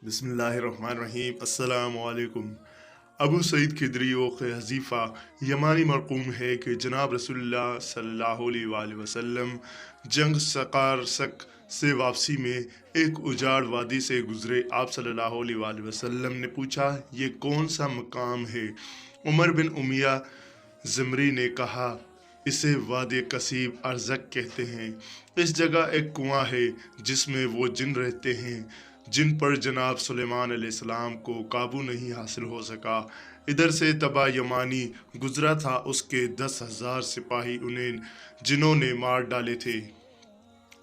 बिस्मिल्लाहिर्रहमानिर्रहीम। अस्सलामु अलैकुम। अबू सईद खिदरी के हज़ीफ़ा यमानी मरकूम है कि जनाब रसूलुल्लाह सल्लल्लाहु अलैहि वसल्लम जंग सकारसक से वापसी में एक उजाड़ वादी से गुजरे। आप सल्लल्लाहु अलैहि वसल्लम ने पूछा, ये कौन सा मकाम है? उमर बिन उमिया ज़मरी ने कहा, इसे वादी कसीब अरज़क कहते हैं। इस जगह एक कुआं है जिसमें वो जिन रहते हैं जिन पर जनाब सुलेमान अलैहिस्सलाम को काबू नहीं हासिल हो सका। इधर से तबा यमानी गुजरा था, उसके 10,000 सिपाही उन्हें जिन्होंने मार डाले थे।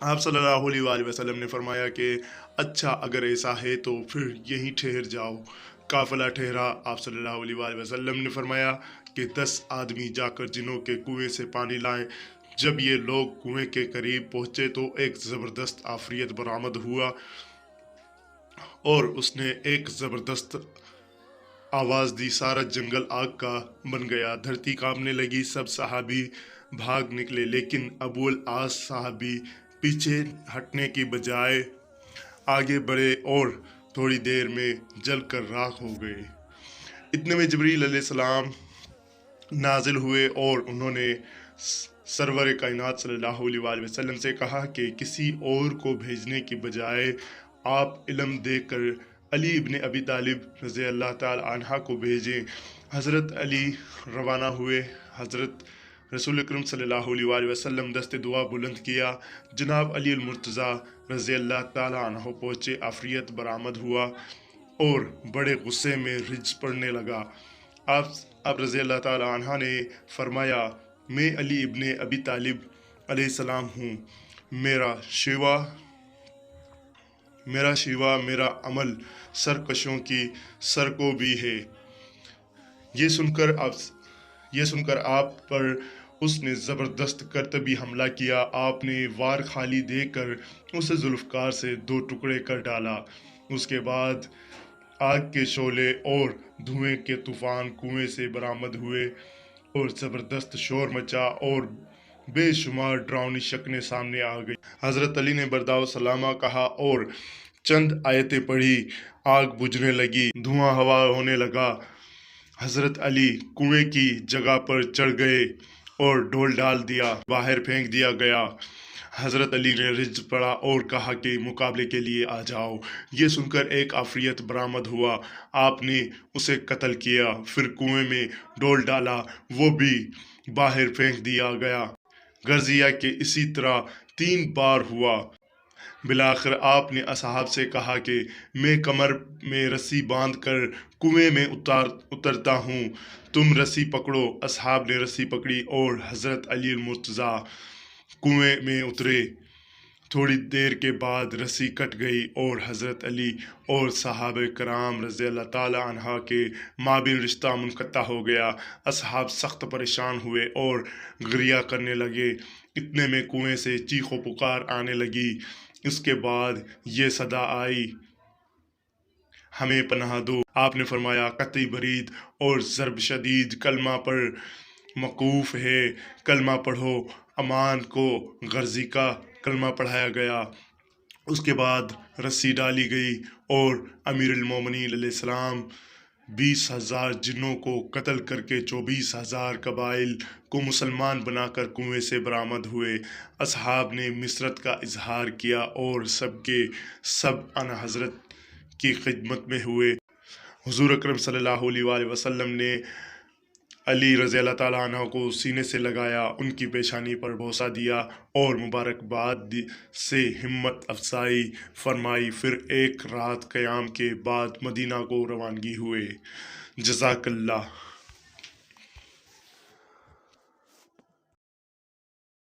आप सल्लल्लाहु अलैहि वसल्लम ने फरमाया कि अच्छा, अगर ऐसा है तो फिर यहीं ठहर जाओ। काफिला ठहरा। आप सल्लल्लाहु अलैहि वसल्लम ने फरमाया कि 10 आदमी जाकर जिनों के कुएं से पानी लाएं। जब ये लोग कुएं के करीब पहुंचे तो एक ज़बरदस्त आफियत बरामद हुआ और उसने एक ज़बरदस्त आवाज़ दी। सारा जंगल आग का बन गया, धरती कांपने लगी। सब सहाबी भाग निकले, लेकिन अबुल आस सहाबी पीछे हटने की बजाय आगे बढ़े और थोड़ी देर में जल कर राख हो गए। इतने में जिब्रील अलैहिस्सलाम नाजिल हुए और उन्होंने सरवर कायनात सल्लल्लाहु अलैहि वसल्लम से कहा कि किसी और को भेजने की बजाय आप इल्म देकर अली इब्ने अबी तालिब रज़ी अल्लाह ताला अन्हा को भेजें। हज़रत अली रवाना हुए। हज़रत रसूल अकरम सल्लल्लाहु अलैहि वसल्लम दस्ते दुआ बुलंद किया। जनाब अली मुर्तज़ा रज़ी अल्लाह ताला अन्हु पहुँचे। आफियत बरामद हुआ और बड़े गुस्से में रिज पड़ने लगा। आप रज़ी अल्लाह ताला अन्हा ने फरमाया, मैं अली इब्ने अबी तालिब अलैहिस्सलाम हूँ। मेरा शिवा मेरा अमल सरकशों की सर को भी है। ये सुनकर आप पर उसने ज़बरदस्त करतबी हमला किया। आपने वार खाली देकर उसे जुल्फ़कार से 2 टुकड़े कर डाला। उसके बाद आग के शोले और धुएं के तूफान कुएं से बरामद हुए और ज़बरदस्त शोर मचा और बेशुमार डरावनी शक्लें सामने आ गई। हज़रत अली ने बरदाव सलामा कहा और चंद आयतें पढ़ी। आग बुझने लगी, धुआं हवा होने लगा। हज़रत अली कुएं की जगह पर चढ़ गए और ढोल डाल दिया, बाहर फेंक दिया गया। हज़रत अली ने रिज पड़ा और कहा कि मुकाबले के लिए आ जाओ। ये सुनकर एक आफियत बरामद हुआ। आपने उसे कत्ल किया, फिर कुएं में ढोल डाला, वो भी बाहर फेंक दिया गया। गर्जिया के इसी तरह 3 बार हुआ। बिलाखिर आपने असहाब से कहा कि मैं कमर में रस्सी बांध कर कुएं में उतरता हूँ, तुम रस्सी पकड़ो। असहाब ने रस्सी पकड़ी और हज़रत अली मुर्तज़ा कुएं में उतरे। थोड़ी देर के बाद रस्सी कट गई और हज़रत अली और सहाबे कराम रज़ी अल्लाह ताला अन्हा के माबिन रिश्ता मुनक़ता हो गया। असहाब सख्त परेशान हुए और गरिया करने लगे। इतने में कुएं से चीखो पुकार आने लगी। इसके बाद ये सदा आई, हमें पनाह दो। आपने फरमाया, कतई बरीद और ज़र्ब शदीद कलमा पर मकूफ़ है, कलमा पढ़ो। अमान को गर्जी का कलमा पढ़ाया गया। उसके बाद रस्सी डाली गई और अमीरुल मोमिनीन अलैहिस्सलाम 20,000 जिन्नों को कत्ल करके 24,000 कबाइल को मुसलमान बनाकर कुएं से बरामद हुए। असहाब ने मिसरत का इजहार किया और सबके सब अन हज़रत की खिदमत में हुए। हुजूर अकरम सल्लल्लाहु अलैहि वसल्लम ने अली रज़ी अल्लाह ताला अन्हु को सीने से लगाया, उनकी पेशानी पर बोसा दिया और मुबारकबाद से हिम्मत अफजाई फरमाई। फिर एक रात क़याम के बाद मदीना को रवानगी हुए। जज़ाकल्लाह।